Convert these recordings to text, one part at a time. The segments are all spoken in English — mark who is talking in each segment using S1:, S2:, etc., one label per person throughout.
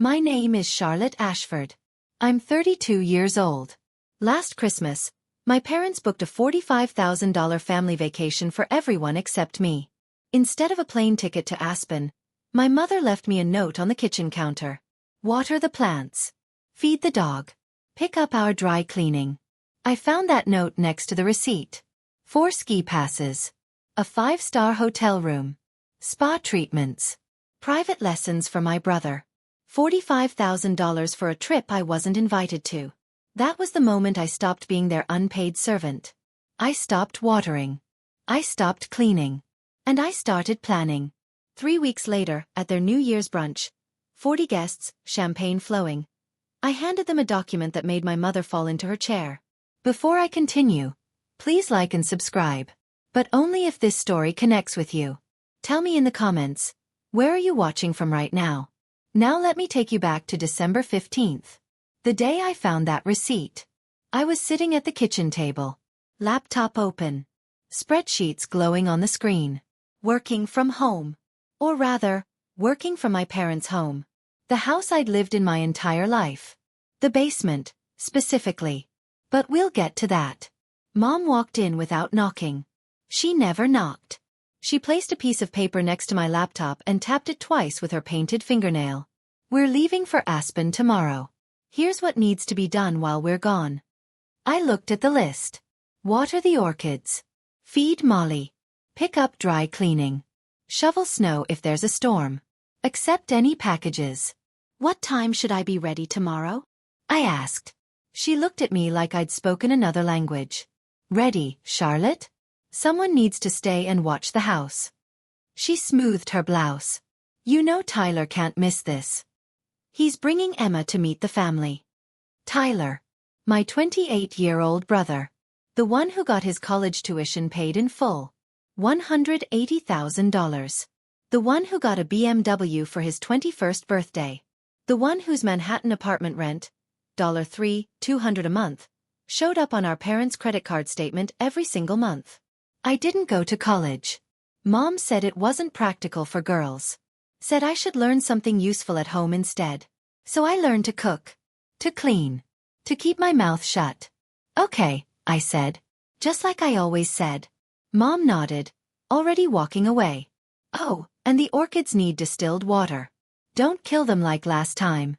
S1: My name is Charlotte Ashford. I'm 32 years old. Last Christmas, my parents booked a $45,000 family vacation for everyone except me. Instead of a plane ticket to Aspen, my mother left me a note on the kitchen counter. Water the plants. Feed the dog. Pick up our dry cleaning. I found that note next to the receipt. 4 ski passes. A 5-star hotel room. Spa treatments. Private lessons for my brother. $45,000 for a trip I wasn't invited to. That was the moment I stopped being their unpaid servant. I stopped watering. I stopped cleaning. And I started planning. 3 weeks later, at their New Year's brunch, 40 guests, champagne flowing, I handed them a document that made my mother fall into her chair. Before I continue, please like and subscribe. But only if this story connects with you. Tell me in the comments, where are you watching from right now? Now let me take you back to December 15th. The day I found that receipt. I was sitting at the kitchen table. Laptop open. Spreadsheets glowing on the screen. Working from home. Or rather, working from my parents' home. The house I'd lived in my entire life. The basement, specifically. But we'll get to that. Mom walked in without knocking. She never knocked. She placed a piece of paper next to my laptop and tapped it twice with her painted fingernail. We're leaving for Aspen tomorrow. Here's what needs to be done while we're gone. I looked at the list. Water the orchids. Feed Molly. Pick up dry cleaning. Shovel snow if there's a storm. Accept any packages. What time should I be ready tomorrow? I asked. She looked at me like I'd spoken another language. Ready, Charlotte? Someone needs to stay and watch the house. She smoothed her blouse. You know Tyler can't miss this. He's bringing Emma to meet the family. Tyler. My 28-year-old brother. The one who got his college tuition paid in full. $180,000. The one who got a BMW for his 21st birthday. The one whose Manhattan apartment rent, $3,200 a month, showed up on our parents' credit card statement every single month. I didn't go to college. Mom said it wasn't practical for girls. Said I should learn something useful at home instead. So I learned to cook. To clean. To keep my mouth shut. Okay, I said. Just like I always said. Mom nodded, already walking away. Oh, and the orchids need distilled water. Don't kill them like last time.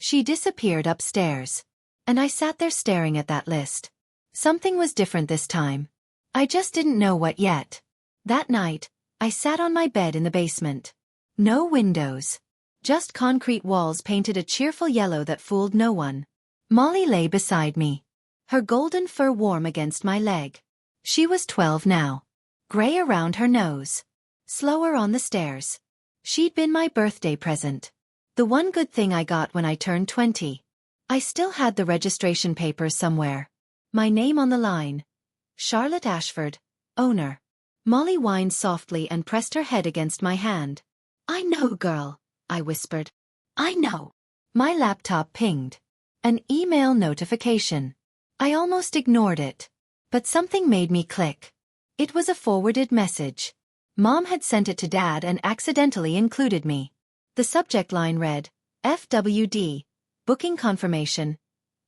S1: She disappeared upstairs. And I sat there staring at that list. Something was different this time. I just didn't know what yet. That night, I sat on my bed in the basement. No windows. Just concrete walls painted a cheerful yellow that fooled no one. Molly lay beside me. Her golden fur warm against my leg. She was 12 now. Gray around her nose. Slower on the stairs. She'd been my birthday present. The one good thing I got when I turned 20. I still had the registration papers somewhere. My name on the line. Charlotte Ashford, owner. Molly whined softly and pressed her head against my hand. I know, girl, I whispered. I know. My laptop pinged. An email notification. I almost ignored it. But something made me click. It was a forwarded message. Mom had sent it to Dad and accidentally included me. The subject line read, FWD, booking confirmation,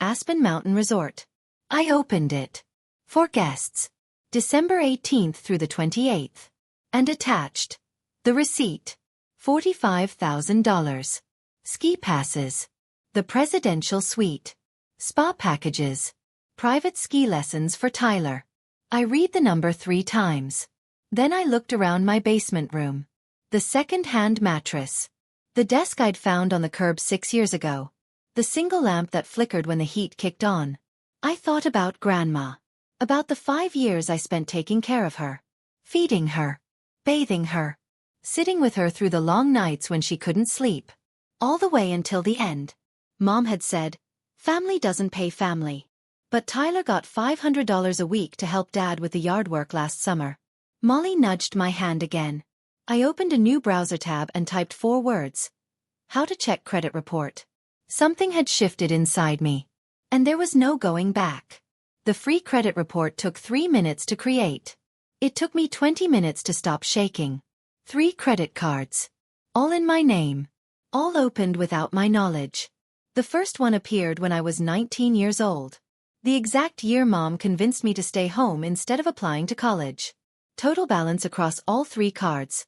S1: Aspen Mountain Resort. I opened it. For guests. December 18th through the 28th. And attached. The receipt. $45,000. Ski passes. The presidential suite. Spa packages. Private ski lessons for Tyler. I read the number 3 times. Then I looked around my basement room. The second-hand mattress. The desk I'd found on the curb 6 years ago. The single lamp that flickered when the heat kicked on. I thought about Grandma. About the 5 years I spent taking care of her. Feeding her. Bathing her. Sitting with her through the long nights when she couldn't sleep. All the way until the end. Mom had said, family doesn't pay family. But Tyler got $500 a week to help Dad with the yard work last summer. Molly nudged my hand again. I opened a new browser tab and typed 4 words. How to check credit report. Something had shifted inside me. And there was no going back. The free credit report took 3 minutes to create. It took me 20 minutes to stop shaking. 3 credit cards. All in my name. All opened without my knowledge. The first one appeared when I was 19 years old. The exact year Mom convinced me to stay home instead of applying to college. Total balance across all 3 cards: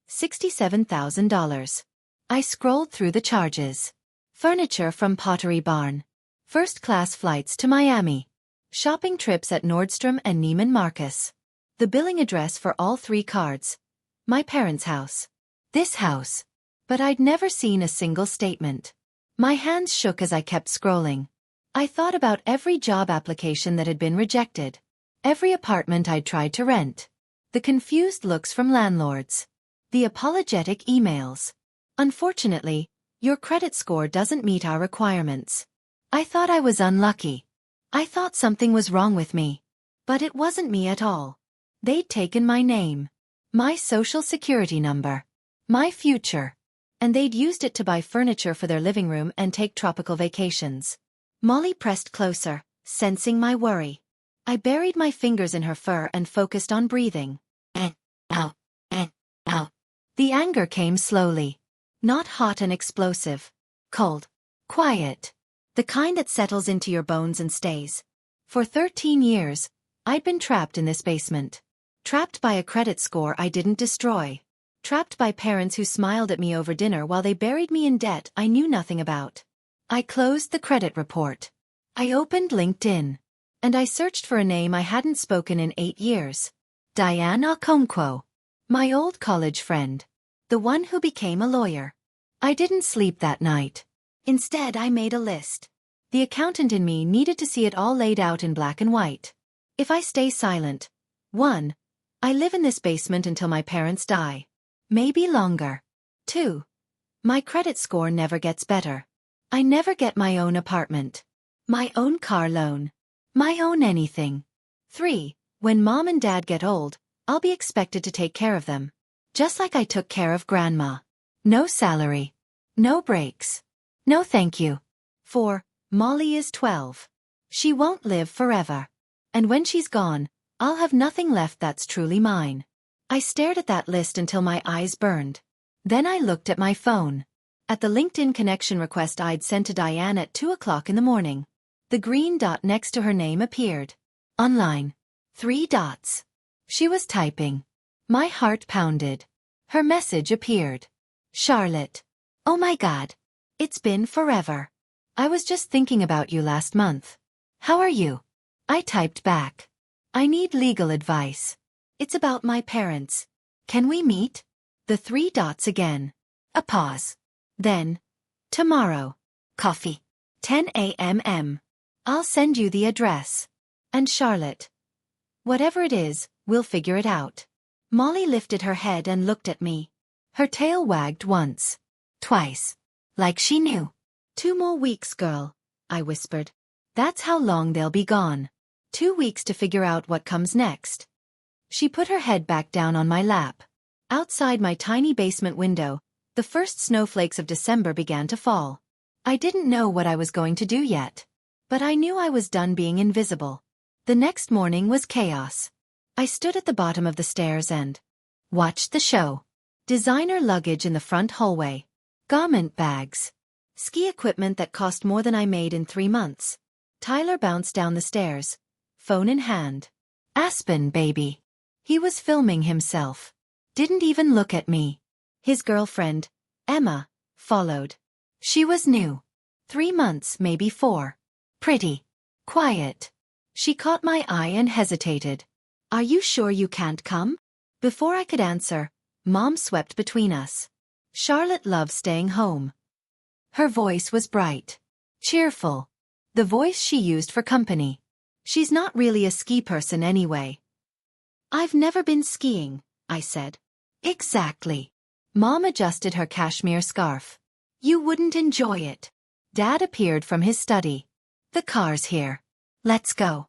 S1: $67,000. I scrolled through the charges. Furniture from Pottery Barn. First-class flights to Miami. Shopping trips at Nordstrom and Neiman Marcus. The billing address for all 3 cards: my parents' house. This house. But I'd never seen a single statement. My hands shook as I kept scrolling. I thought about every job application that had been rejected. Every apartment I'd tried to rent. The confused looks from landlords. The apologetic emails. Unfortunately, your credit score doesn't meet our requirements. I thought I was unlucky. I thought something was wrong with me. But it wasn't me at all. They'd taken my name, my social security number, my future, and they'd used it to buy furniture for their living room and take tropical vacations. Molly pressed closer, sensing my worry. I buried my fingers in her fur and focused on breathing. Ow. The anger came slowly. Not hot and explosive. Cold. Quiet. The kind that settles into your bones and stays. For 13 years, I'd been trapped in this basement. Trapped by a credit score I didn't destroy. Trapped by parents who smiled at me over dinner while they buried me in debt I knew nothing about. I closed the credit report. I opened LinkedIn. And I searched for a name I hadn't spoken in 8 years. Diane Okonkwo. My old college friend. The one who became a lawyer. I didn't sleep that night. Instead, I made a list. The accountant in me needed to see it all laid out in black and white. If I stay silent. 1. I live in this basement until my parents die. Maybe longer. 2. My credit score never gets better. I never get my own apartment. My own car loan. My own anything. 3. When Mom and Dad get old, I'll be expected to take care of them. Just like I took care of Grandma. No salary. No breaks. No thank you. 4. Molly is 12. She won't live forever. And when she's gone, I'll have nothing left that's truly mine. I stared at that list until my eyes burned. Then I looked at my phone. At the LinkedIn connection request I'd sent to Diane at 2 o'clock in the morning. The green dot next to her name appeared. Online. 3 dots. She was typing. My heart pounded. Her message appeared. Charlotte. Oh my God. It's been forever. I was just thinking about you last month. How are you? I typed back. I need legal advice. It's about my parents. Can we meet? The 3 dots again. A pause. Then. Tomorrow. Coffee. 10 a.m. I'll send you the address. And Charlotte. Whatever it is, we'll figure it out. Molly lifted her head and looked at me. Her tail wagged once. Twice. Like she knew. 2 more weeks, girl, I whispered. That's how long they'll be gone. 2 weeks to figure out what comes next. She put her head back down on my lap. Outside my tiny basement window, the first snowflakes of December began to fall. I didn't know what I was going to do yet. But I knew I was done being invisible. The next morning was chaos. I stood at the bottom of the stairs and watched the show. Designer luggage in the front hallway. Garment bags. Ski equipment that cost more than I made in 3 months. Tyler bounced down the stairs, phone in hand. Aspen, baby. He was filming himself. Didn't even look at me. His girlfriend, Emma, followed. She was new. 3 months, maybe 4. Pretty. Quiet. She caught my eye and hesitated. Are you sure you can't come? Before I could answer, Mom swept between us. Charlotte loves staying home. Her voice was bright. Cheerful. The voice she used for company. She's not really a ski person anyway. I've never been skiing, I said. Exactly. Mom adjusted her cashmere scarf. You wouldn't enjoy it. Dad appeared from his study. The car's here. Let's go.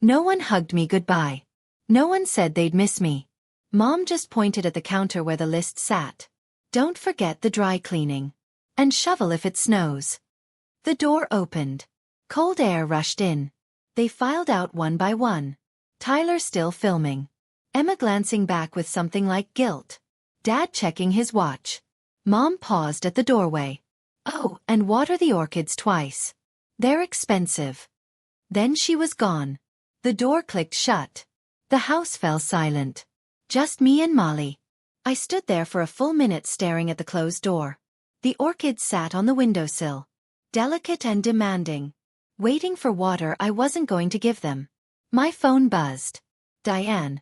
S1: No one hugged me goodbye. No one said they'd miss me. Mom just pointed at the counter where the list sat. Don't forget the dry cleaning. And shovel if it snows. The door opened. Cold air rushed in. They filed out one by one. Tyler still filming. Emma glancing back with something like guilt. Dad checking his watch. Mom paused at the doorway. Oh, and water the orchids twice. They're expensive. Then she was gone. The door clicked shut. The house fell silent. Just me and Molly. I stood there for a full minute staring at the closed door. The orchids sat on the windowsill, delicate and demanding, waiting for water I wasn't going to give them. My phone buzzed. Diane.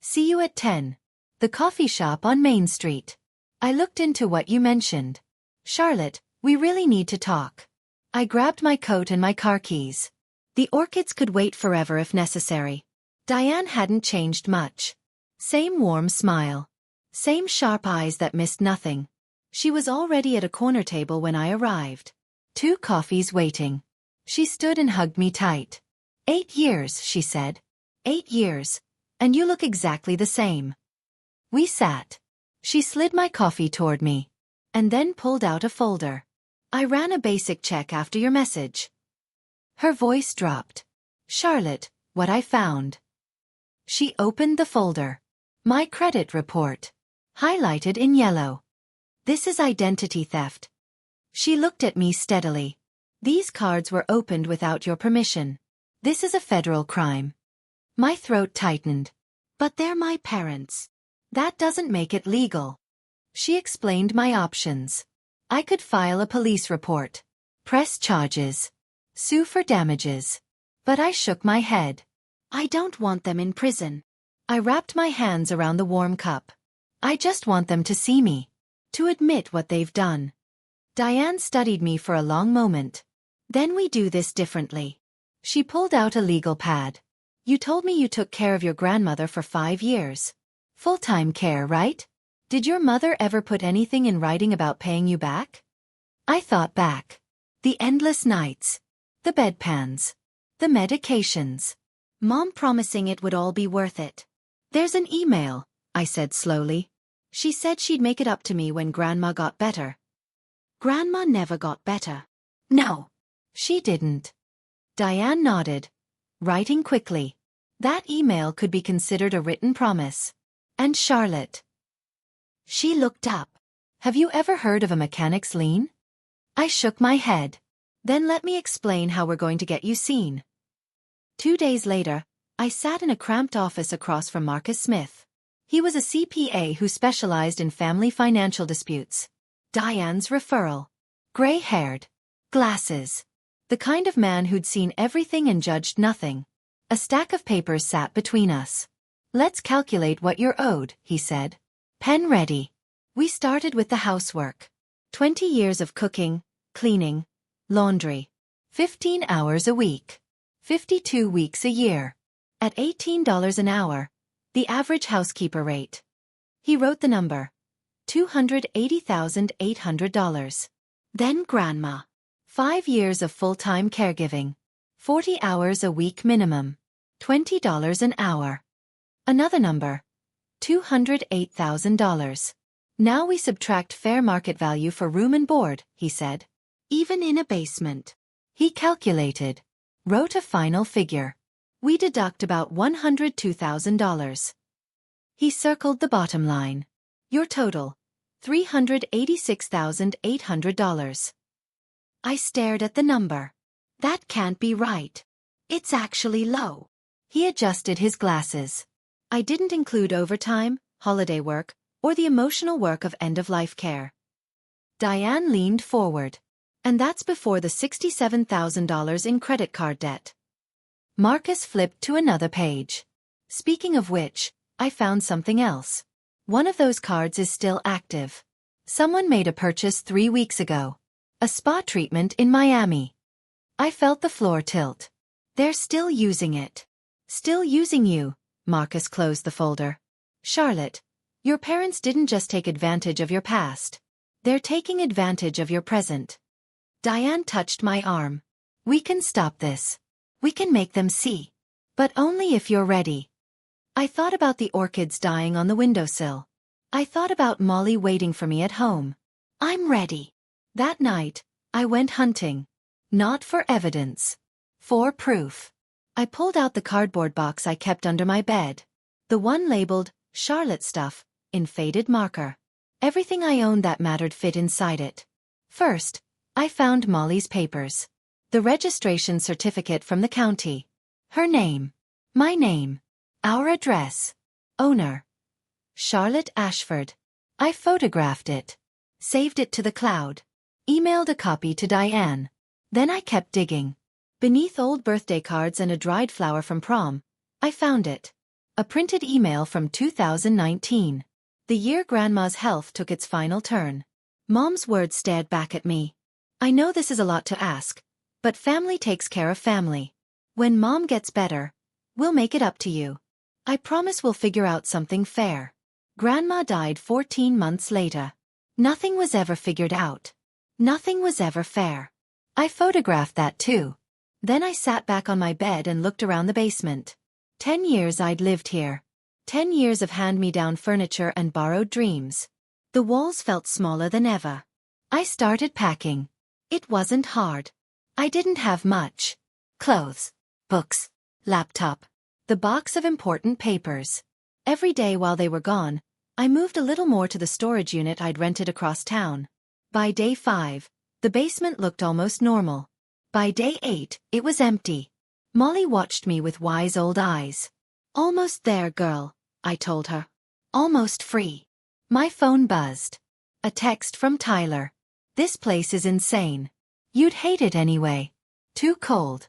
S1: See you at 10. The coffee shop on Main Street. I looked into what you mentioned. Charlotte, we really need to talk. I grabbed my coat and my car keys. The orchids could wait forever if necessary. Diane hadn't changed much. Same warm smile. Same sharp eyes that missed nothing. She was already at a corner table when I arrived. 2 coffees waiting. She stood and hugged me tight. 8 years, she said. 8 years. And you look exactly the same. We sat. She slid my coffee toward me. And then pulled out a folder. I ran a basic check after your message. Her voice dropped. Charlotte, what I found. She opened the folder. My credit report. Highlighted in yellow. This is identity theft. She looked at me steadily. These cards were opened without your permission. This is a federal crime. My throat tightened. But they're my parents. That doesn't make it legal. She explained my options. I could file a police report, press charges, sue for damages. But I shook my head. I don't want them in prison. I wrapped my hands around the warm cup. I just want them to see me, to admit what they've done. Diane studied me for a long moment. Then we do this differently. She pulled out a legal pad. You told me you took care of your grandmother for 5 years. Full-time care, right? Did your mother ever put anything in writing about paying you back? I thought back. The endless nights. The bedpans. The medications. Mom promising it would all be worth it. There's an email, I said slowly. She said she'd make it up to me when Grandma got better. Grandma never got better. No, she didn't. Diane nodded, writing quickly. That email could be considered a written promise. And Charlotte. She looked up. Have you ever heard of a mechanic's lien? I shook my head. Then let me explain how we're going to get you seen. 2 days later, I sat in a cramped office across from Marcus Smith. He was a CPA who specialized in family financial disputes. Diane's referral. Gray-haired. Glasses. The kind of man who'd seen everything and judged nothing. A stack of papers sat between us. Let's calculate what you're owed, he said. Pen ready. We started with the housework. 20 years of cooking, cleaning, laundry. 15 hours a week. 52 weeks a year. At $18 an hour, the average housekeeper rate. He wrote the number. $280,800. Then Grandma. 5 years of full-time caregiving. 40 hours a week minimum. $20 an hour. Another number. $208,000. Now we subtract fair market value for room and board, he said. Even in a basement. He calculated. Wrote a final figure. We deduct about $102,000. He circled the bottom line. Your total. $386,800. I stared at the number. That can't be right. It's actually low. He adjusted his glasses. I didn't include overtime, holiday work, or the emotional work of end-of-life care. Diane leaned forward. And that's before the $67,000 in credit card debt. Marcus flipped to another page. Speaking of which, I found something else. One of those cards is still active. Someone made a purchase 3 weeks ago. A spa treatment in Miami. I felt the floor tilt. They're still using it. Still using you. Marcus closed the folder. Charlotte, your parents didn't just take advantage of your past. They're taking advantage of your present. Diane touched my arm. We can stop this. We can make them see. But only if you're ready. I thought about the orchids dying on the windowsill. I thought about Molly waiting for me at home. I'm ready. That night, I went hunting. Not for evidence. For proof. I pulled out the cardboard box I kept under my bed. The one labeled, Charlotte Stuff, in faded marker. Everything I owned that mattered fit inside it. First, I found Molly's papers. The registration certificate from the county. Her name. My name. Our address. Owner. Charlotte Ashford. I photographed it. Saved it to the cloud. Emailed a copy to Diane. Then I kept digging. Beneath old birthday cards and a dried flower from prom, I found it. A printed email from 2019. The year Grandma's health took its final turn. Mom's words stared back at me. I know this is a lot to ask, but family takes care of family. When Mom gets better, we'll make it up to you. I promise we'll figure out something fair. Grandma died 14 months later. Nothing was ever figured out. Nothing was ever fair. I photographed that too. Then I sat back on my bed and looked around the basement. 10 years I'd lived here. 10 years of hand-me-down furniture and borrowed dreams. The walls felt smaller than ever. I started packing. It wasn't hard. I didn't have much. Clothes, books, laptop, the box of important papers. Every day while they were gone, I moved a little more to the storage unit I'd rented across town. By day 5, the basement looked almost normal. By day 8, it was empty. Molly watched me with wise old eyes. Almost there, girl, I told her. Almost free. My phone buzzed. A text from Tyler. This place is insane. You'd hate it anyway. Too cold.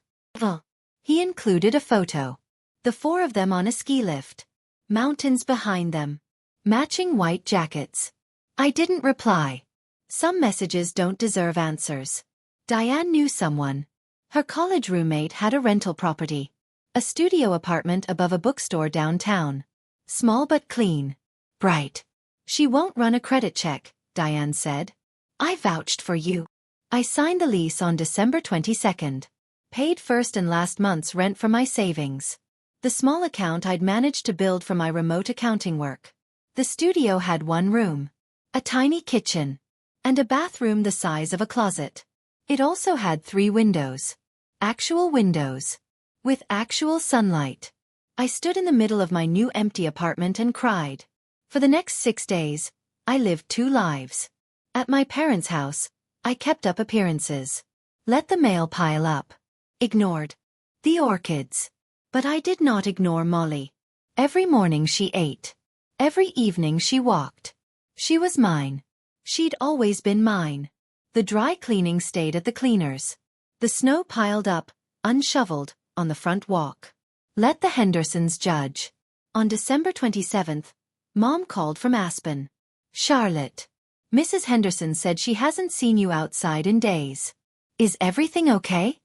S1: He included a photo. The 4 of them on a ski lift. Mountains behind them. Matching white jackets. I didn't reply. Some messages don't deserve answers. Diane knew someone. Her college roommate had a rental property. A studio apartment above a bookstore downtown. Small but clean. Bright. She won't run a credit check, Diane said. I vouched for you. I signed the lease on December 22nd. Paid first and last month's rent from my savings. The small account I'd managed to build from my remote accounting work. The studio had 1 room. A tiny kitchen. And a bathroom the size of a closet. It also had 3 windows. Actual windows. With actual sunlight. I stood in the middle of my new empty apartment and cried. For the next 6 days, I lived 2 lives. At my parents' house, I kept up appearances. Let the mail pile up. Ignored. The orchids. But I did not ignore Molly. Every morning she ate. Every evening she walked. She was mine. She'd always been mine. The dry cleaning stayed at the cleaners. The snow piled up, unshoveled, on the front walk. Let the Hendersons judge. On December 27th, Mom called from Aspen. Charlotte. Mrs. Henderson said she hasn't seen you outside in days. Is everything okay?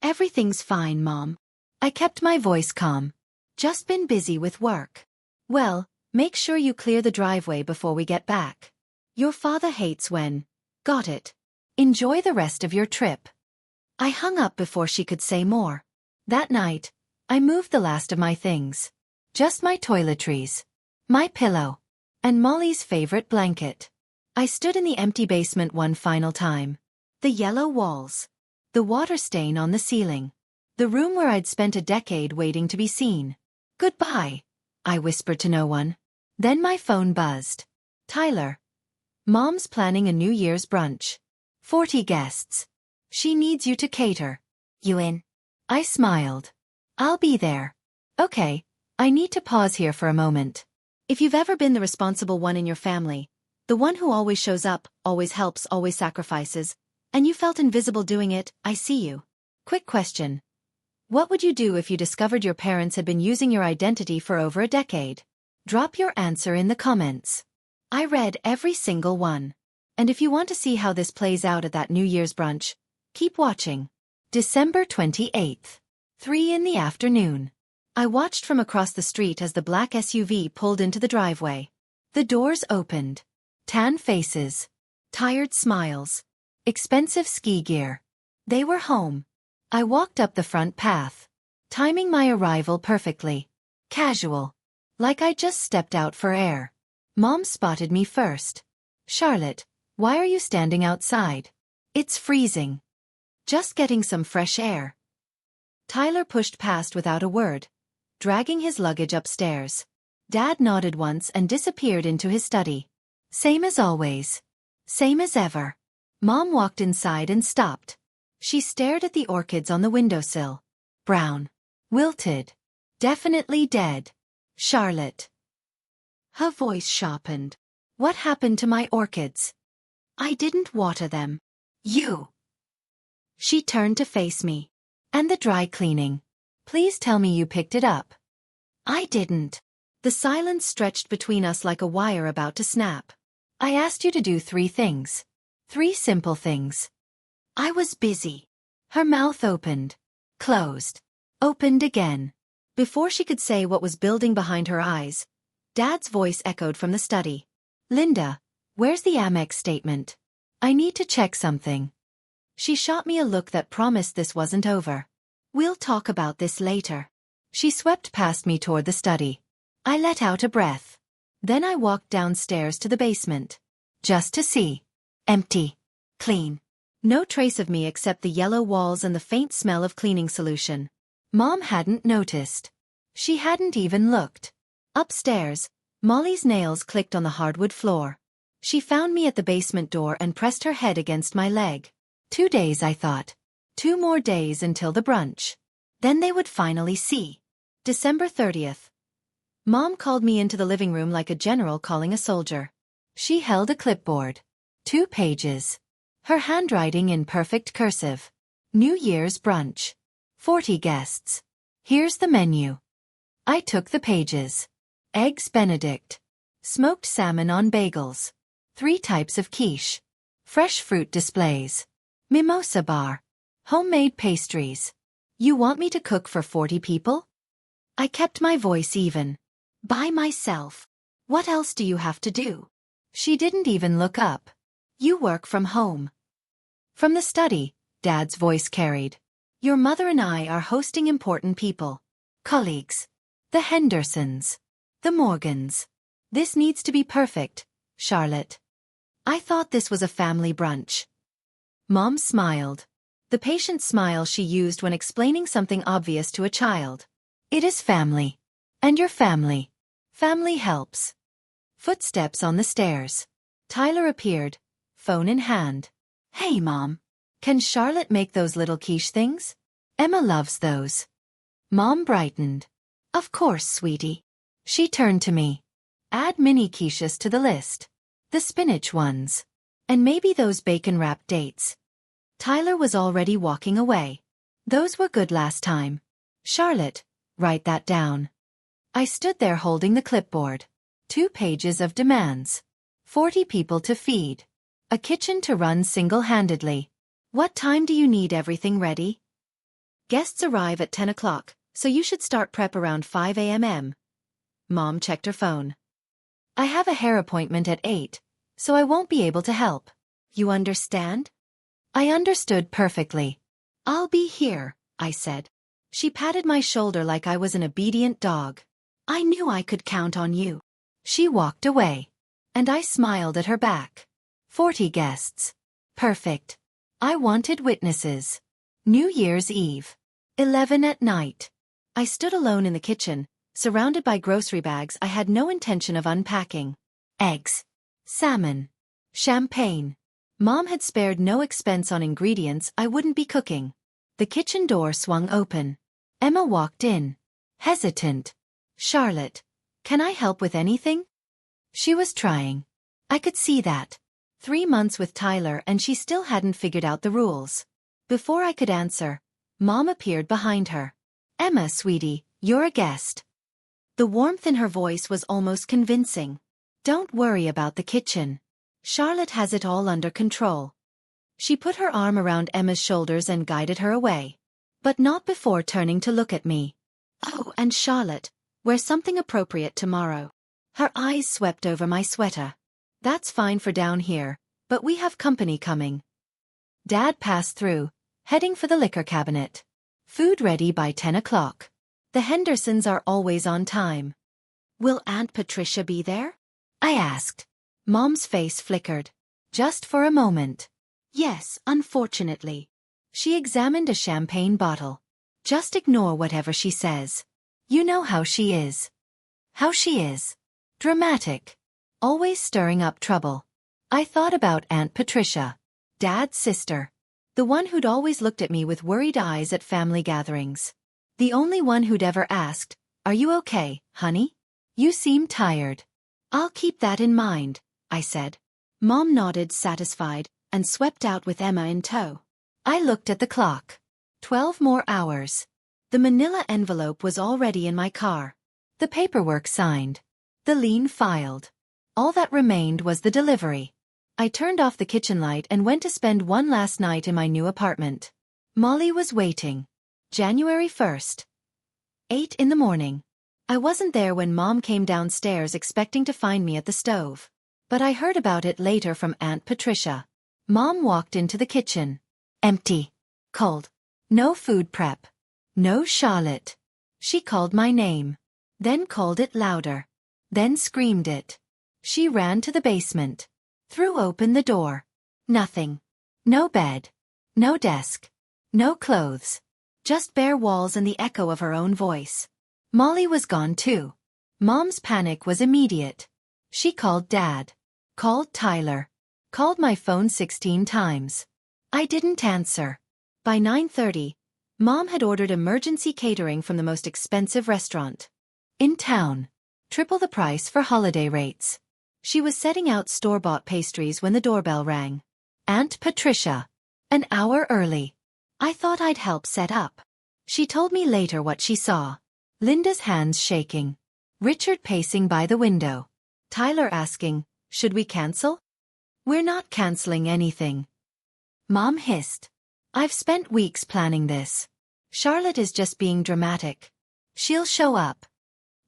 S1: Everything's fine, Mom. I kept my voice calm. Just been busy with work. Well, make sure you clear the driveway before we get back. Your father hates when. Got it. Enjoy the rest of your trip. I hung up before she could say more. That night, I moved the last of my things. Just my toiletries. My pillow. And Molly's favorite blanket. I stood in the empty basement one final time. The yellow walls. The water stain on the ceiling. The room where I'd spent a decade waiting to be seen. Goodbye, I whispered to no one. Then my phone buzzed. Tyler. Mom's planning a New Year's brunch. 40 guests. She needs you to cater. You in? I smiled. I'll be there. Okay, I need to pause here for a moment. If you've ever been the responsible one in your family, the one who always shows up, always helps, always sacrifices, and you felt invisible doing it, I see you. Quick question. What would you do if you discovered your parents had been using your identity for over a decade? Drop your answer in the comments. I read every single one. And if you want to see how this plays out at that New Year's brunch, keep watching. December 28th. 3 in the afternoon. I watched from across the street as the black SUV pulled into the driveway. The doors opened. Tan faces. Tired smiles. Expensive ski gear. They were home. I walked up the front path. Timing my arrival perfectly. Casual. Like I just stepped out for air. Mom spotted me first. Charlotte, why are you standing outside? It's freezing. Just getting some fresh air. Tyler pushed past without a word, dragging his luggage upstairs. Dad nodded once and disappeared into his study. Same as always. Same as ever. Mom walked inside and stopped. She stared at the orchids on the windowsill. Brown. Wilted. Definitely dead. Charlotte. Her voice sharpened. What happened to my orchids? I didn't water them. You. She turned to face me. And the dry cleaning. Please tell me you picked it up. I didn't. The silence stretched between us like a wire about to snap. I asked you to do 3 things. 3 simple things. I was busy. Her mouth opened. Closed. Opened again. Before she could say what was building behind her eyes, Dad's voice echoed from the study. Linda, where's the Amex statement? I need to check something. She shot me a look that promised this wasn't over. We'll talk about this later. She swept past me toward the study. I let out a breath. Then I walked downstairs to the basement. Just to see. Empty. Clean. No trace of me except the yellow walls and the faint smell of cleaning solution. Mom hadn't noticed. She hadn't even looked. Upstairs, Molly's nails clicked on the hardwood floor. She found me at the basement door and pressed her head against my leg. 2 days, I thought. 2 more days until the brunch. Then they would finally see. December 30th. Mom called me into the living room like a general calling a soldier. She held a clipboard. 2 pages. Her handwriting in perfect cursive. New Year's brunch. 40 guests. Here's the menu. I took the pages. Eggs Benedict. Smoked salmon on bagels. 3 types of quiche. Fresh fruit displays. Mimosa bar. Homemade pastries. You want me to cook for 40 people? I kept my voice even. By myself. What else do you have to do? She didn't even look up. You work from home. From the study, Dad's voice carried. Your mother and I are hosting important people. Colleagues. The Hendersons. The Morgans. This needs to be perfect, Charlotte. I thought this was a family brunch. Mom smiled. The patient smile she used when explaining something obvious to a child. It is family. And your family. Family helps. Footsteps on the stairs. Tyler appeared, phone in hand. Hey, Mom. Can Charlotte make those little quiche things? Emma loves those. Mom brightened. Of course, sweetie. She turned to me. Add mini quiches to the list. The spinach ones. And maybe those bacon-wrapped dates. Tyler was already walking away. Those were good last time. Charlotte, write that down. I stood there holding the clipboard. 2 pages of demands. 40 people to feed. A kitchen to run single-handedly. What time do you need everything ready? Guests arrive at 10 o'clock, so you should start prep around 5 a.m. Mom checked her phone. I have a hair appointment at 8, so I won't be able to help. You understand? I understood perfectly. I'll be here, I said. She patted my shoulder like I was an obedient dog. I knew I could count on you. She walked away. And I smiled at her back. 40 guests. Perfect. I wanted witnesses. New Year's Eve. 11 at night. I stood alone in the kitchen, surrounded by grocery bags I had no intention of unpacking. Eggs. Salmon. Champagne. Mom had spared no expense on ingredients I wouldn't be cooking. The kitchen door swung open. Emma walked in. Hesitant. Charlotte, can I help with anything? She was trying. I could see that. 3 months with Tyler and she still hadn't figured out the rules. Before I could answer, Mom appeared behind her. Emma, sweetie, you're a guest. The warmth in her voice was almost convincing. Don't worry about the kitchen. Charlotte has it all under control. She put her arm around Emma's shoulders and guided her away. But not before turning to look at me. Oh, and Charlotte, wear something appropriate tomorrow. Her eyes swept over my sweater. That's fine for down here, but we have company coming. Dad passed through, heading for the liquor cabinet. Food ready by 10 o'clock. The Hendersons are always on time. Will Aunt Patricia be there? I asked. Mom's face flickered. Just for a moment. Yes, unfortunately. She examined a champagne bottle. Just ignore whatever she says. You know how she is. How she is. Dramatic. always stirring up trouble. I thought about Aunt Patricia, Dad's sister. The one who'd always looked at me with worried eyes at family gatherings. The only one who'd ever asked, "Are you okay, honey? You seem tired." "I'll keep that in mind," I said. Mom nodded satisfied and swept out with Emma in tow. I looked at the clock. 12 more hours. The manila envelope was already in my car. The paperwork signed. The lien filed. All that remained was the delivery. I turned off the kitchen light and went to spend one last night in my new apartment. Molly was waiting. January 1st. 8 in the morning. I wasn't there when Mom came downstairs expecting to find me at the stove. But I heard about it later from Aunt Patricia. Mom walked into the kitchen. Empty. Cold. No food prep. No Charlotte. She called my name. Then called it louder. Then screamed it. She ran to the basement. Threw open the door. Nothing. No bed. No desk. No clothes. Just bare walls and the echo of her own voice. Molly was gone too. Mom's panic was immediate. She called Dad. Called Tyler. Called my phone 16 times. I didn't answer. By 9:30, Mom had ordered emergency catering from the most expensive restaurant in town. Triple the price for holiday rates. She was setting out store-bought pastries when the doorbell rang. Aunt Patricia. An hour early. I thought I'd help set up. She told me later what she saw. Linda's hands shaking. Richard pacing by the window. Tyler asking, "Should we cancel?" "We're not canceling anything." Mom hissed. "I've spent weeks planning this. Charlotte is just being dramatic. She'll show up."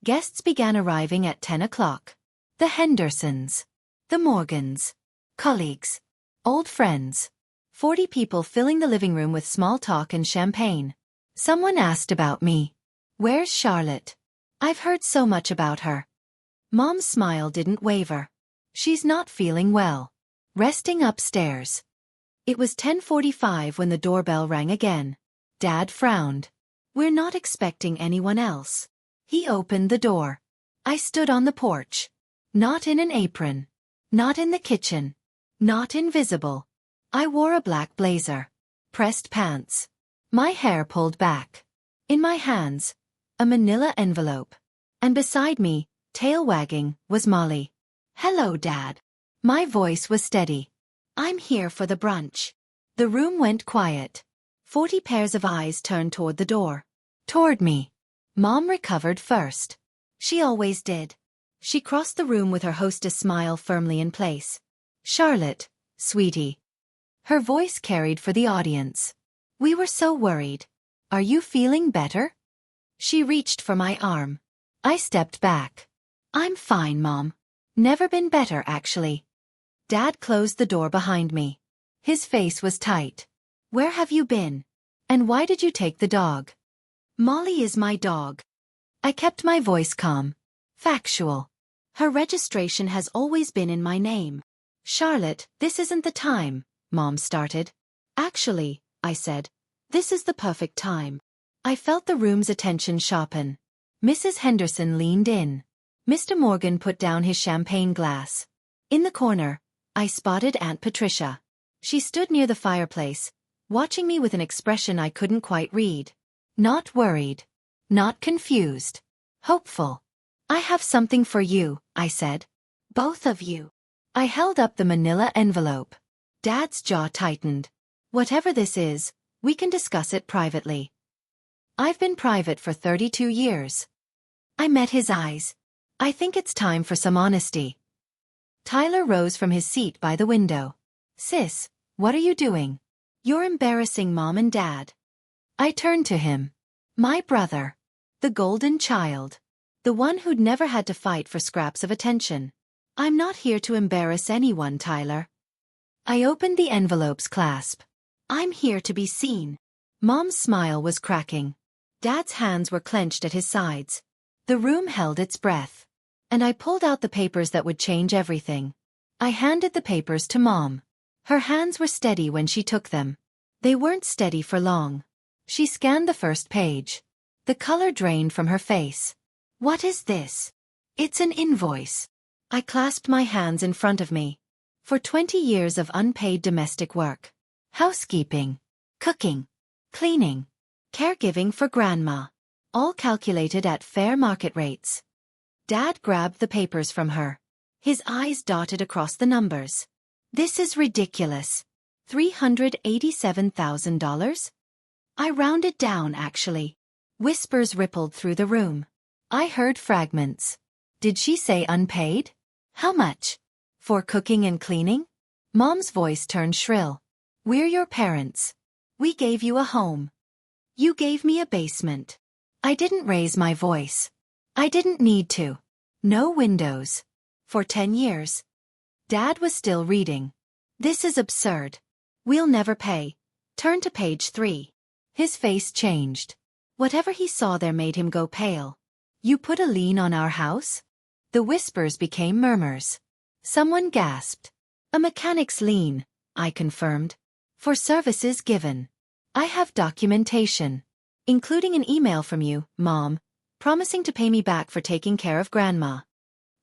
S1: Guests began arriving at 10 o'clock. The Hendersons. The Morgans. Colleagues. Old friends. 40 people filling the living room with small talk and champagne. Someone asked about me. "Where's Charlotte? I've heard so much about her." Mom's smile didn't waver. "She's not feeling well. Resting upstairs." It was 10:45 when the doorbell rang again. Dad frowned. "We're not expecting anyone else." He opened the door. I stood on the porch. Not in an apron. Not in the kitchen. Not invisible. I wore a black blazer. Pressed pants. My hair pulled back. In my hands, a manila envelope. And beside me, tail wagging, was Molly. "Hello, Dad." My voice was steady. "I'm here for the brunch." The room went quiet. 40 pairs of eyes turned toward the door. Toward me. Mom recovered first. She always did. She crossed the room with her hostess smile firmly in place. "Charlotte, sweetie." Her voice carried for the audience. "We were so worried. Are you feeling better?" She reached for my arm. I stepped back. "I'm fine, Mom. Never been better, actually." Dad closed the door behind me. His face was tight. "Where have you been? And why did you take the dog?" "Molly is my dog." I kept my voice calm. Factual. "Her registration has always been in my name." "Charlotte, this isn't the time," Mom started. "Actually," I said, "this is the perfect time." I felt the room's attention sharpen. Mrs. Henderson leaned in. Mr. Morgan put down his champagne glass. In the corner, I spotted Aunt Patricia. She stood near the fireplace, watching me with an expression I couldn't quite read. Not worried. Not confused. Hopeful. "I have something for you," I said. "Both of you." I held up the manila envelope. Dad's jaw tightened. "Whatever this is, we can discuss it privately." I've been private for 32 years. I met his eyes. "I think it's time for some honesty." Tyler rose from his seat by the window. "Sis, what are you doing? You're embarrassing Mom and Dad." I turned to him. My brother. The golden child. The one who'd never had to fight for scraps of attention. "I'm not here to embarrass anyone, Tyler." I opened the envelope's clasp. "I'm here to be seen." Mom's smile was cracking. Dad's hands were clenched at his sides. The room held its breath. And I pulled out the papers that would change everything. I handed the papers to Mom. Her hands were steady when she took them. They weren't steady for long. She scanned the first page. The color drained from her face. "What is this?" "It's an invoice." I clasped my hands in front of me. For 20 years of unpaid domestic work. Housekeeping. Cooking. Cleaning. Caregiving for grandma. All calculated at fair market rates. Dad grabbed the papers from her. His eyes darted across the numbers. This is ridiculous. $387,000? I rounded down, actually. Whispers rippled through the room. I heard fragments. Did she say unpaid? How much? For cooking and cleaning? Mom's voice turned shrill. We're your parents. We gave you a home. You gave me a basement. I didn't raise my voice. I didn't need to. No windows. For 10 years. Dad was still reading. This is absurd. We'll never pay. Turn to page 3. His face changed. Whatever he saw there made him go pale. You put a lien on our house? The whispers became murmurs. Someone gasped. A mechanic's lien, I confirmed. For services given. I have documentation. Including an email from you, Mom, promising to pay me back for taking care of Grandma.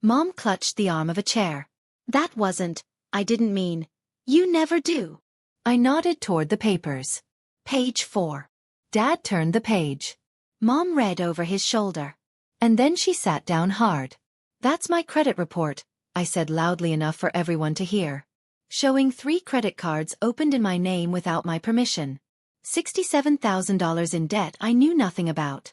S1: Mom clutched the arm of a chair. That wasn't, I didn't mean. You never do. I nodded toward the papers. Page 4. Dad turned the page. Mom read over his shoulder. And then she sat down hard. That's my credit report, I said loudly enough for everyone to hear. Showing 3 credit cards opened in my name without my permission. $67,000 in debt I knew nothing about.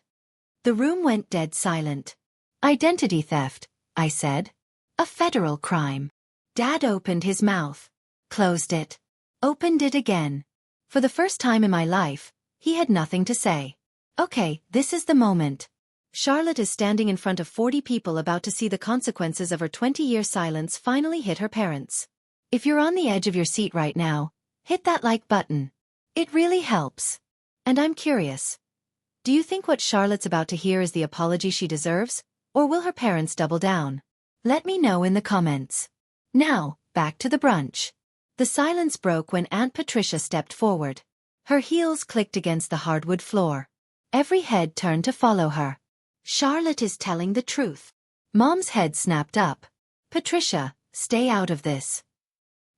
S1: The room went dead silent. Identity theft, I said. A federal crime. Dad opened his mouth. Closed it. Opened it again. For the first time in my life, he had nothing to say. Okay, this is the moment. Charlotte is standing in front of 40 people about to see the consequences of her 20-year silence finally hit her parents. If you're on the edge of your seat right now, hit that like button. It really helps. And I'm curious. Do you think what Charlotte's about to hear is the apology she deserves, or will her parents double down? Let me know in the comments. Now, back to the brunch. The silence broke when Aunt Patricia stepped forward. Her heels clicked against the hardwood floor. Every head turned to follow her. Charlotte is telling the truth. Mom's head snapped up. Patricia, stay out of this.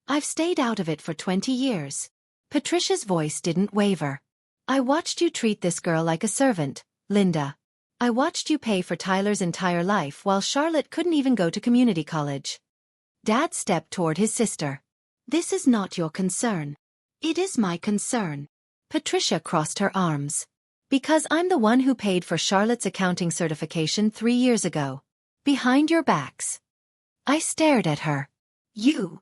S1: I've stayed out of it for 20 years. Patricia's voice didn't waver. I watched you treat this girl like a servant, Linda. I watched you pay for Tyler's entire life while Charlotte couldn't even go to community college. Dad stepped toward his sister. This is not your concern. It is my concern. Patricia crossed her arms. Because I'm the one who paid for Charlotte's accounting certification 3 years ago. Behind your backs. I stared at her. You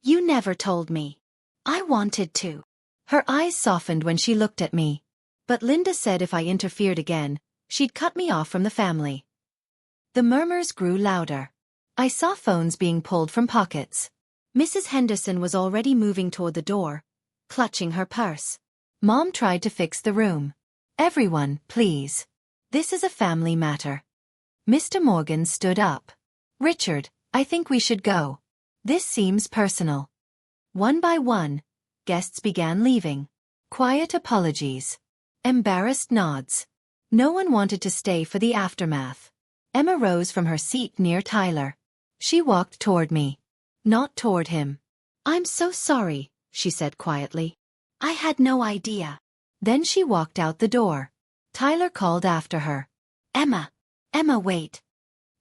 S1: never told me. I wanted to. Her eyes softened when she looked at me. But Linda said if I interfered again, she'd cut me off from the family. The murmurs grew louder. I saw phones being pulled from pockets. Mrs. Henderson was already moving toward the door, clutching her purse. Mom tried to fix the room. Everyone, please. This is a family matter. Mr. Morgan stood up. Richard, I think we should go. This seems personal. One by one, guests began leaving. Quiet apologies. Embarrassed nods. No one wanted to stay for the aftermath. Emma rose from her seat near Tyler. She walked toward me. Not toward him. I'm so sorry, she said quietly. I had no idea. Then she walked out the door. Tyler called after her. Emma, wait.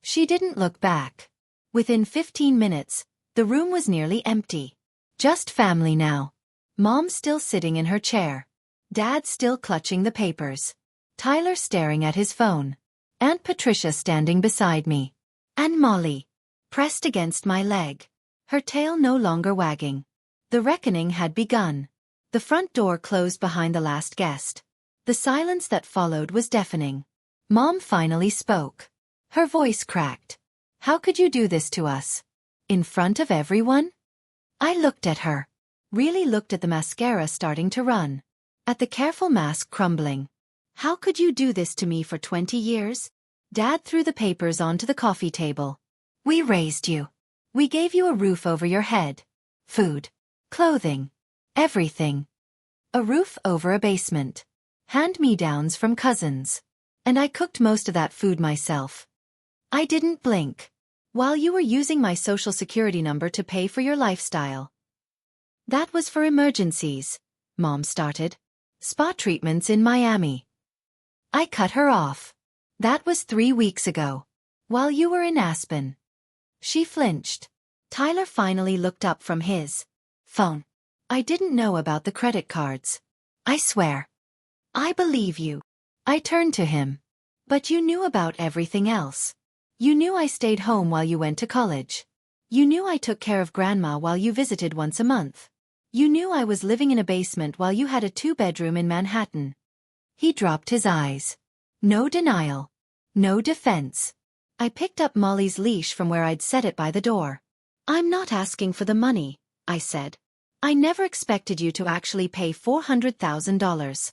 S1: She didn't look back. Within 15 minutes, the room was nearly empty. Just family now. Mom still sitting in her chair. Dad still clutching the papers. Tyler staring at his phone. Aunt Patricia standing beside me. And Molly, pressed against my leg. Her tail no longer wagging. The reckoning had begun. The front door closed behind the last guest. The silence that followed was deafening. Mom finally spoke. Her voice cracked. How could you do this to us? In front of everyone? I looked at her. Really looked at the mascara starting to run. At the careful mask crumbling. How could you do this to me for 20 years? Dad threw the papers onto the coffee table. We raised you. We gave you a roof over your head. Food. Clothing. Everything. A roof over a basement. Hand-me-downs from cousins. And I cooked most of that food myself. I didn't blink. while you were using my social security number to pay for your lifestyle. That was for emergencies, Mom started. Spa treatments in Miami. I cut her off. That was 3 weeks ago, while you were in Aspen. She flinched. Tyler finally looked up from his phone. I didn't know about the credit cards. I swear. I believe you. I turned to him. But you knew about everything else. You knew I stayed home while you went to college. You knew I took care of Grandma while you visited once a month. You knew I was living in a basement while you had a 2-bedroom in Manhattan. He dropped his eyes. No denial. No defense. I picked up Molly's leash from where I'd set it by the door. I'm not asking for the money, I said. I never expected you to actually pay $400,000.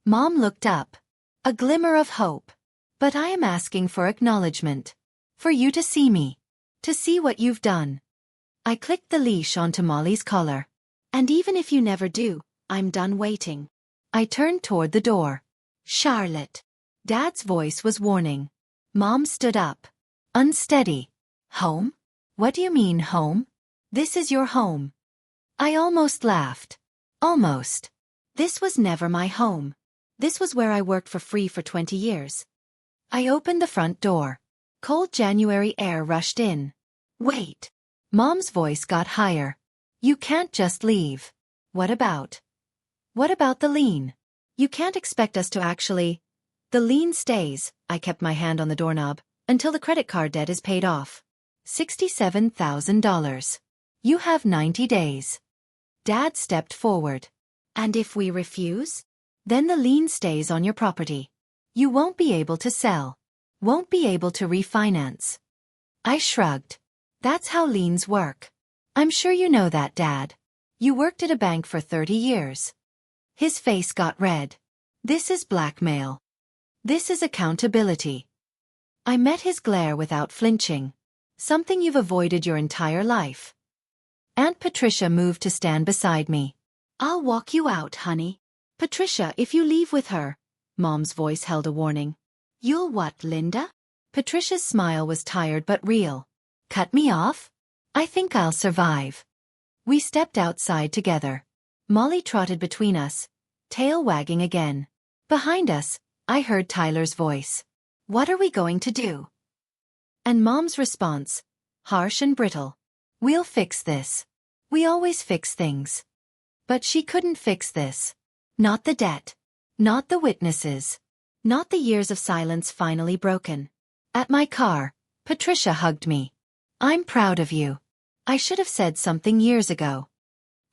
S1: Mom looked up. A glimmer of hope. But I am asking for acknowledgement. For you to see me. To see what you've done. I clicked the leash onto Molly's collar. And even if you never do, I'm done waiting. I turned toward the door. Charlotte. Dad's voice was warning. Mom stood up. Unsteady. Home? What do you mean, home? This is your home. I almost laughed. Almost. This was never my home. This was where I worked for free for 20 years. I opened the front door. Cold January air rushed in. Wait. Mom's voice got higher. You can't just leave. What about? What about the lien? You can't expect us to actually... The lien stays, I kept my hand on the doorknob, until the credit card debt is paid off. $67,000. You have 90 days. Dad stepped forward. And if we refuse? Then the lien stays on your property. You won't be able to sell. Won't be able to refinance. I shrugged. That's how liens work. I'm sure you know that, Dad. You worked at a bank for 30 years. His face got red. This is blackmail. This is accountability. I met his glare without flinching. Something you've avoided your entire life. Aunt Patricia moved to stand beside me. I'll walk you out, honey. Patricia, if you leave with her. Mom's voice held a warning. You'll what, Linda? Patricia's smile was tired but real. Cut me off? I think I'll survive. We stepped outside together. Molly trotted between us, tail wagging again. Behind us, I heard Tyler's voice. What are we going to do? And Mom's response, harsh and brittle. We'll fix this. We always fix things. But she couldn't fix this. Not the debt. Not the witnesses. Not the years of silence finally broken. At my car, Patricia hugged me. I'm proud of you. I should have said something years ago.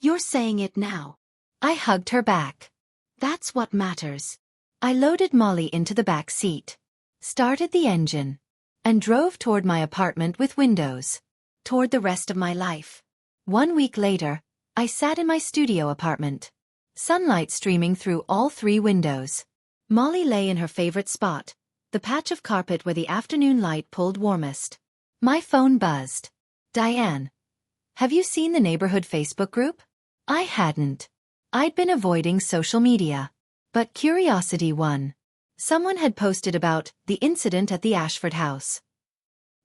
S1: You're saying it now. I hugged her back. That's what matters. I loaded Molly into the back seat, started the engine, and drove toward my apartment with windows, toward the rest of my life. 1 week later, I sat in my studio apartment, sunlight streaming through all 3 windows. Molly lay in her favorite spot, the patch of carpet where the afternoon light pulled warmest. My phone buzzed. Diane. Have you seen the neighborhood Facebook group? I hadn't. I'd been avoiding social media. But curiosity won. Someone had posted about the incident at the Ashford house.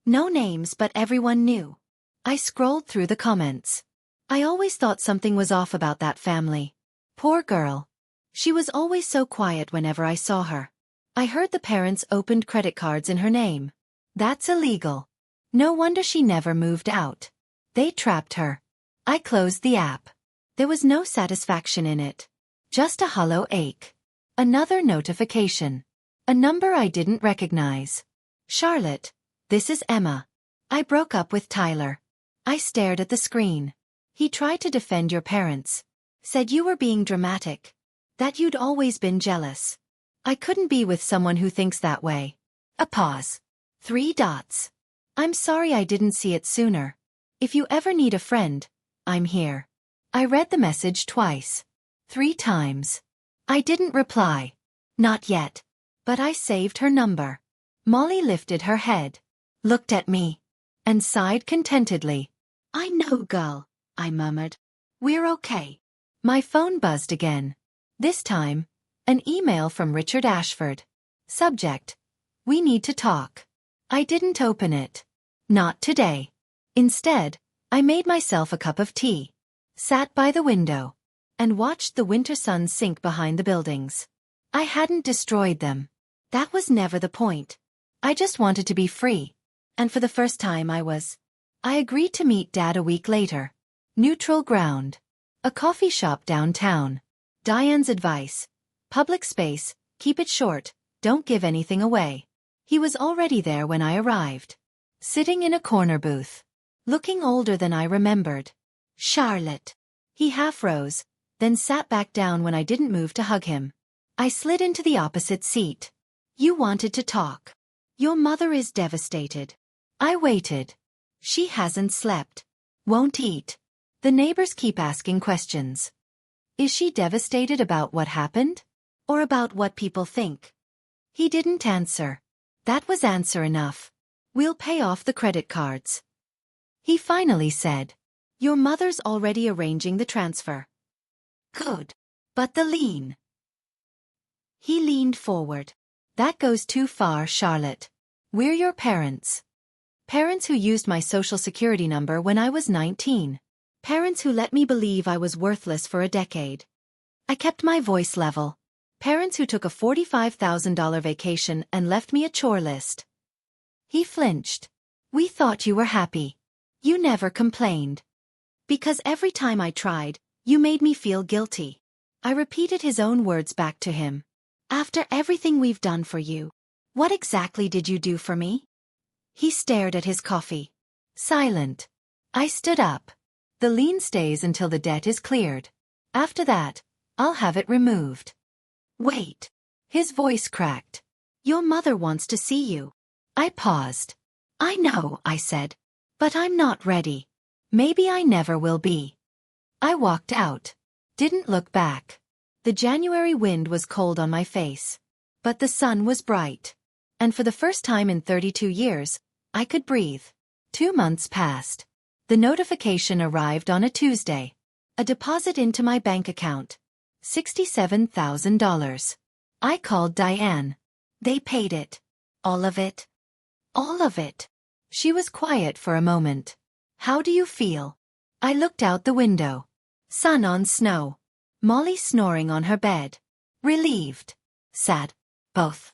S1: No names, but everyone knew. I scrolled through the comments. I always thought something was off about that family. Poor girl. She was always so quiet whenever I saw her. I heard the parents opened credit cards in her name. That's illegal. No wonder she never moved out. They trapped her. I closed the app. There was no satisfaction in it. Just a hollow ache. Another notification. A number I didn't recognize. Charlotte, this is Emma. I broke up with Tyler. I stared at the screen. He tried to defend your parents. Said you were being dramatic. That you'd always been jealous. I couldn't be with someone who thinks that way. A pause. 3 dots. I'm sorry I didn't see it sooner. If you ever need a friend, I'm here. I read the message twice. 3 times. I didn't reply. Not yet. But I saved her number. Molly lifted her head, looked at me, and sighed contentedly. I know, girl, I murmured. We're okay. My phone buzzed again. This time, an email from Richard Ashford. Subject: We need to talk. I didn't open it. Not today. Instead, I made myself a cup of tea, sat by the window, and watched the winter sun sink behind the buildings. I hadn't destroyed them. That was never the point. I just wanted to be free. And for the first time I agreed to meet Dad a week later. Neutral ground. A coffee shop downtown. Diane's advice. Public space, keep it short, don't give anything away. He was already there when I arrived. Sitting in a corner booth. Looking older than I remembered. Charlotte. He half rose, then sat back down when I didn't move to hug him. I slid into the opposite seat. You wanted to talk. Your mother is devastated. I waited. She hasn't slept. Won't eat. The neighbors keep asking questions. Is she devastated about what happened? Or about what people think? He didn't answer. That was answer enough. We'll pay off the credit cards. He finally said. Your mother's already arranging the transfer. Good. But the lien. He leaned forward. That goes too far, Charlotte. We're your parents. Parents who used my social security number when I was 19. Parents who let me believe I was worthless for a decade. I kept my voice level. Parents who took a $45,000 vacation and left me a chore list. He flinched. We thought you were happy. You never complained. Because every time I tried, you made me feel guilty. I repeated his own words back to him. After everything we've done for you, what exactly did you do for me? He stared at his coffee. Silent. I stood up. The lien stays until the debt is cleared. After that, I'll have it removed. Wait. His voice cracked. Your mother wants to see you. I paused. I know, I said. But I'm not ready. Maybe I never will be. I walked out. Didn't look back. The January wind was cold on my face. But the sun was bright. And for the first time in 32 years, I could breathe. 2 months passed. The notification arrived on a Tuesday. A deposit into my bank account. $67,000. I called Diane. They paid it. All of it. All of it. She was quiet for a moment. How do you feel? I looked out the window. Sun on snow. Molly snoring on her bed. Relieved. Sad. Both.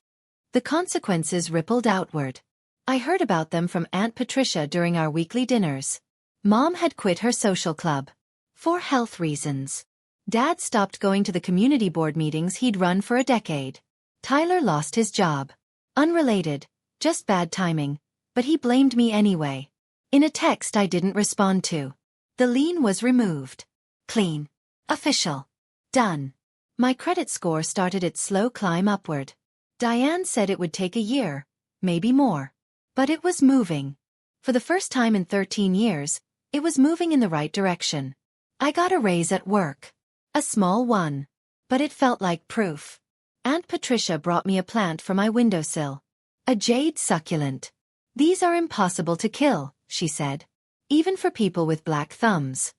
S1: The consequences rippled outward. I heard about them from Aunt Patricia during our weekly dinners. Mom had quit her social club. For health reasons. Dad stopped going to the community board meetings he'd run for a decade. Tyler lost his job. Unrelated, just bad timing, but he blamed me anyway. In a text I didn't respond to. The lien was removed. Clean. Official. Done. My credit score started its slow climb upward. Diane said it would take a year, maybe more. But it was moving. For the first time in 13 years, it was moving in the right direction. I got a raise at work. A small one. But it felt like proof. Aunt Patricia brought me a plant for my windowsill. A jade succulent. These are impossible to kill, she said. Even for people with black thumbs.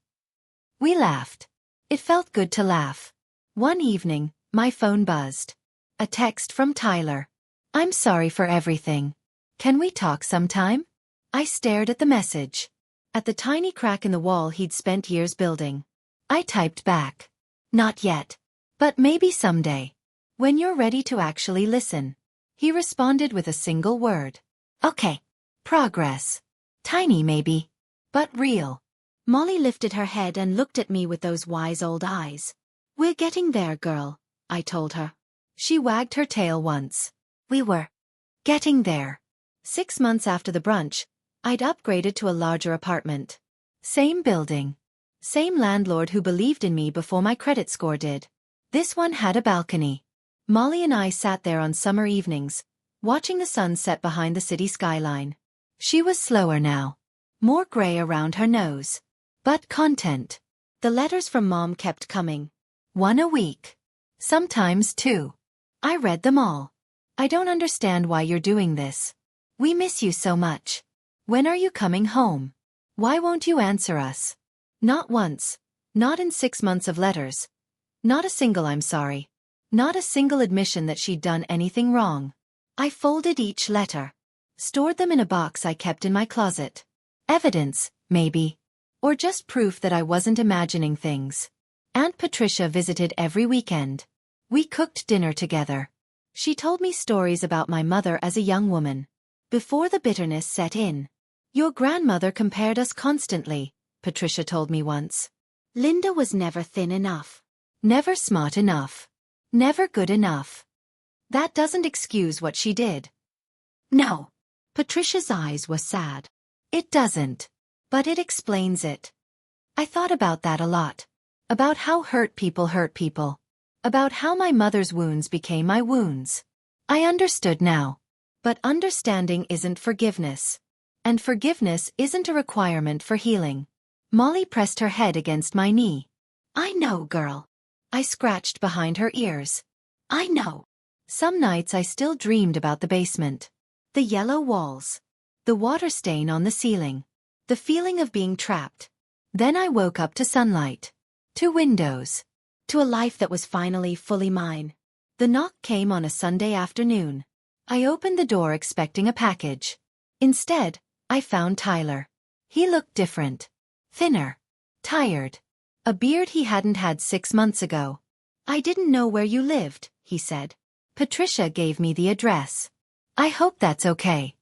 S1: We laughed. It felt good to laugh. One evening, my phone buzzed. A text from Tyler. I'm sorry for everything. Can we talk sometime? I stared at the message. At the tiny crack in the wall he'd spent years building. I typed back. Not yet. But maybe someday. When you're ready to actually listen. He responded with a single word. Okay. Progress. Tiny maybe. But real. Molly lifted her head and looked at me with those wise old eyes. We're getting there, girl, I told her. She wagged her tail once. We were getting there. 6 months after the brunch, I'd upgraded to a larger apartment. Same building. Same landlord who believed in me before my credit score did. This one had a balcony. Molly and I sat there on summer evenings, watching the sun set behind the city skyline. She was slower now. More gray around her nose. But content. The letters from Mom kept coming. 1 a week. Sometimes 2. I read them all. I don't understand why you're doing this. We miss you so much. When are you coming home? Why won't you answer us? Not once. Not in 6 months of letters. Not a single I'm sorry. Not a single admission that she'd done anything wrong. I folded each letter. Stored them in a box I kept in my closet. Evidence, maybe. Or just proof that I wasn't imagining things. Aunt Patricia visited every weekend. We cooked dinner together. She told me stories about my mother as a young woman. Before the bitterness set in. Your grandmother compared us constantly, Patricia told me once. Linda was never thin enough. Never smart enough. Never good enough. That doesn't excuse what she did. No. Patricia's eyes were sad. It doesn't. But it explains it. I thought about that a lot. About how hurt people. About how my mother's wounds became my wounds. I understood now. But understanding isn't forgiveness. And forgiveness isn't a requirement for healing. Molly pressed her head against my knee. I know, girl. I scratched behind her ears. I know. Some nights I still dreamed about the basement. The yellow walls. The water stain on the ceiling. The feeling of being trapped. Then I woke up to sunlight. To windows. To a life that was finally fully mine. The knock came on a Sunday afternoon. I opened the door expecting a package. Instead, I found Tyler. He looked different. Thinner. Tired. A beard he hadn't had 6 months ago. I didn't know where you lived, he said. Patricia gave me the address. I hope that's okay.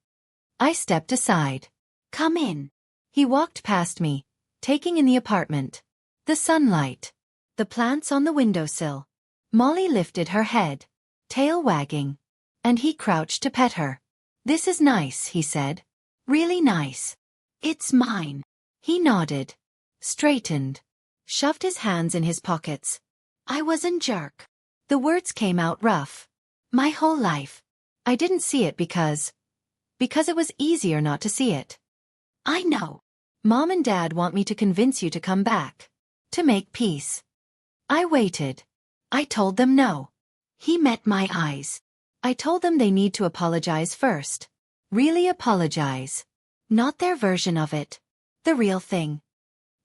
S1: I stepped aside. Come in. He walked past me, taking in the apartment. The sunlight. The plants on the windowsill. Molly lifted her head, tail wagging. And he crouched to pet her. This is nice, he said. Really nice. It's mine. He nodded. Straightened. Shoved his hands in his pockets. I wasn't jerk. The words came out rough. My whole life. I didn't see it because it was easier not to see it. I know. Mom and Dad want me to convince you to come back. To make peace. I waited. I told them no. He met my eyes. I told them they need to apologize first. Really apologize. Not their version of it. The real thing.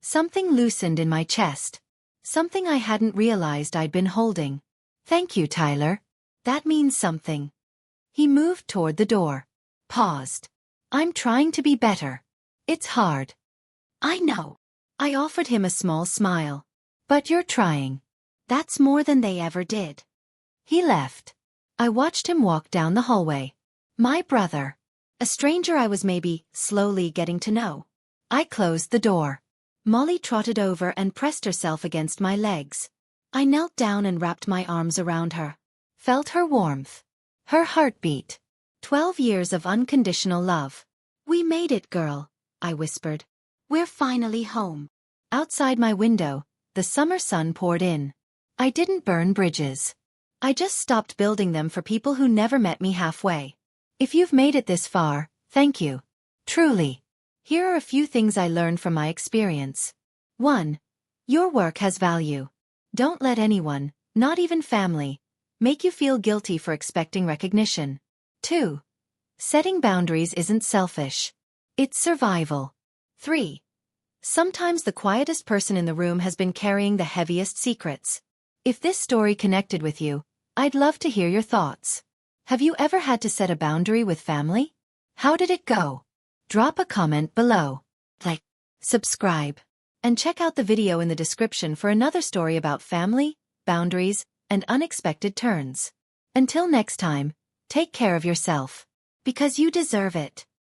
S1: Something loosened in my chest. Something I hadn't realized I'd been holding. Thank you, Tyler. That means something. He moved toward the door. Paused. I'm trying to be better. It's hard. I know. I offered him a small smile. But you're trying. That's more than they ever did. He left. I watched him walk down the hallway. My brother. A stranger I was maybe slowly getting to know. I closed the door. Molly trotted over and pressed herself against my legs. I knelt down and wrapped my arms around her. Felt her warmth. Her heartbeat. 12 years of unconditional love. We made it, girl, I whispered. We're finally home. Outside my window, the summer sun poured in. I didn't burn bridges. I just stopped building them for people who never met me halfway. If you've made it this far, thank you. Truly. Here are a few things I learned from my experience. 1. Your work has value. Don't let anyone, not even family, make you feel guilty for expecting recognition. 2. Setting boundaries isn't selfish. It's survival. 3. Sometimes the quietest person in the room has been carrying the heaviest secrets. If this story connected with you, I'd love to hear your thoughts. Have you ever had to set a boundary with family? How did it go? Drop a comment below. Like, subscribe, and check out the video in the description for another story about family, boundaries, and unexpected turns. Until next time, take care of yourself. Because you deserve it.